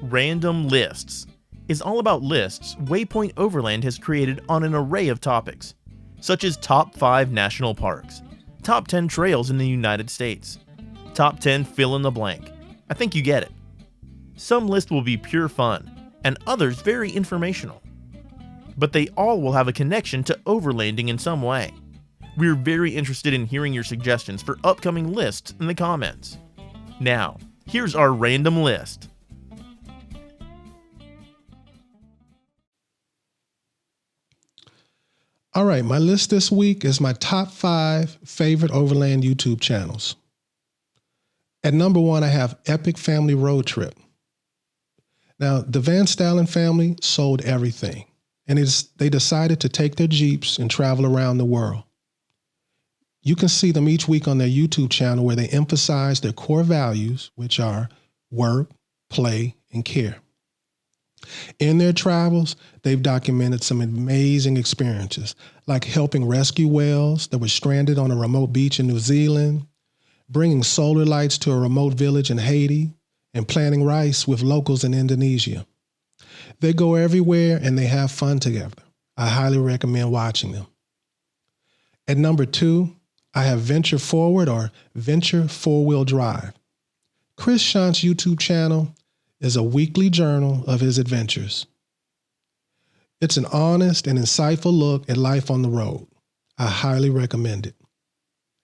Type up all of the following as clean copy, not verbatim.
Random Lists is all about lists Waypoint Overland has created on an array of topics, such as top 5 national parks, top 10 trails in the United States, top 10 fill in the blank. I think you get it. Some lists will be pure fun, and others very informational. But they all will have a connection to overlanding in some way. We're very interested in hearing your suggestions for upcoming lists in the comments. Now, here's our random list. All right, my list this week is my top 5 favorite Overland YouTube channels. At number 1, I have Epic Family Road Trip. Now, the Van Stalen family sold everything, and they decided to take their Jeeps and travel around the world. You can see them each week on their YouTube channel where they emphasize their core values, which are work, play, and care. In their travels, they've documented some amazing experiences, like helping rescue whales that were stranded on a remote beach in New Zealand, bringing solar lights to a remote village in Haiti, and planting rice with locals in Indonesia. They go everywhere and they have fun together. I highly recommend watching them. At number 2, I have Venture Forward or Venture 4-Wheel Drive. Chris Shant's YouTube channel is a weekly journal of his adventures. It's an honest and insightful look at life on the road. I highly recommend it.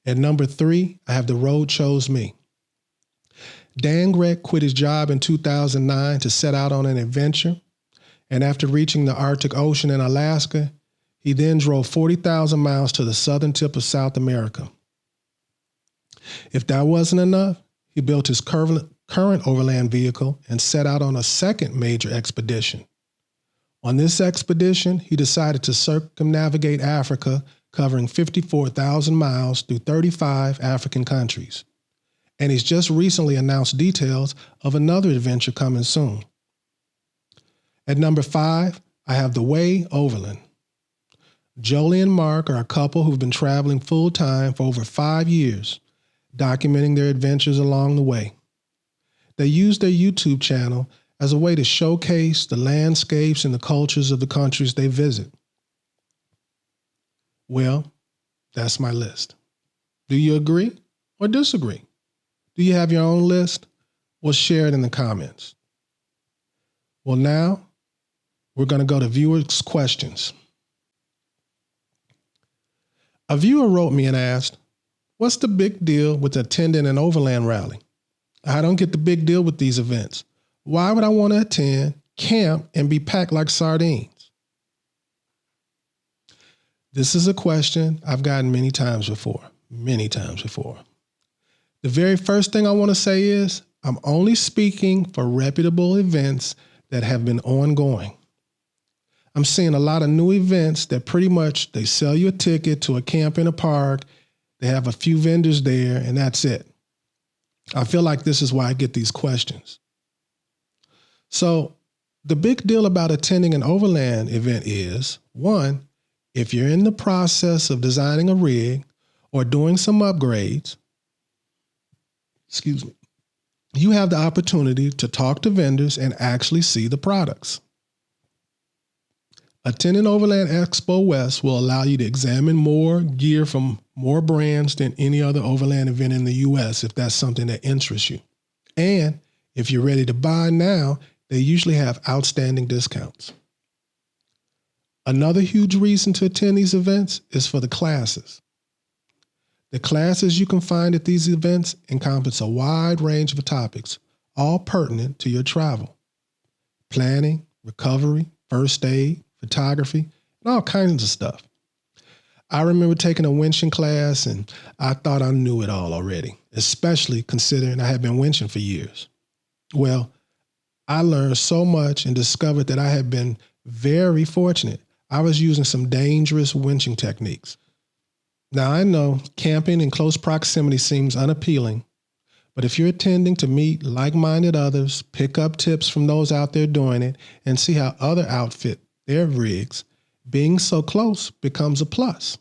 At number 3, I have The Road Chose Me. Dan Gregg quit his job in 2009 to set out on an adventure, and after reaching the Arctic Ocean in Alaska, he then drove 40,000 miles to the southern tip of South America. If that wasn't enough, he built his current overland vehicle and set out on a second major expedition. On this expedition, he decided to circumnavigate Africa, covering 54,000 miles through 35 African countries. And he's just recently announced details of another adventure coming soon. At number 5, I have The Way Overland. Jolie and Mark are a couple who've been traveling full-time for over 5 years, documenting their adventures along the way. They use their YouTube channel as a way to showcase the landscapes and the cultures of the countries they visit. Well, that's my list. Do you agree or disagree? Do you have your own list? Well, share it in the comments. Well, now we're going to go to viewers' questions. A viewer wrote me and asked, "What's the big deal with attending an Overland rally? I don't get the big deal with these events. Why would I want to attend, camp, and be packed like sardines?" This is a question I've gotten many times before. The very first thing I want to say is I'm only speaking for reputable events that have been ongoing. I'm seeing a lot of new events that pretty much they sell you a ticket to a camp in a park, they have a few vendors there, and that's it. I feel like this is why I get these questions. So the big deal about attending an Overland event is, 1, if you're in the process of designing a rig or doing some upgrades, you have the opportunity to talk to vendors and actually see the products. Attending Overland Expo West will allow you to examine more gear from more brands than any other Overland event in the US if that's something that interests you. And if you're ready to buy now, they usually have outstanding discounts. Another huge reason to attend these events is for the classes. The classes you can find at these events encompass a wide range of topics, all pertinent to your travel. Planning, recovery, first aid, photography, and all kinds of stuff. I remember taking a winching class and I thought I knew it all already, especially considering I had been winching for years. Well, I learned so much and discovered that I had been very fortunate. I was using some dangerous winching techniques. Now I know camping in close proximity seems unappealing, but if you're attending to meet like-minded others, pick up tips from those out there doing it, and see how other outfit their rigs, being so close becomes a plus.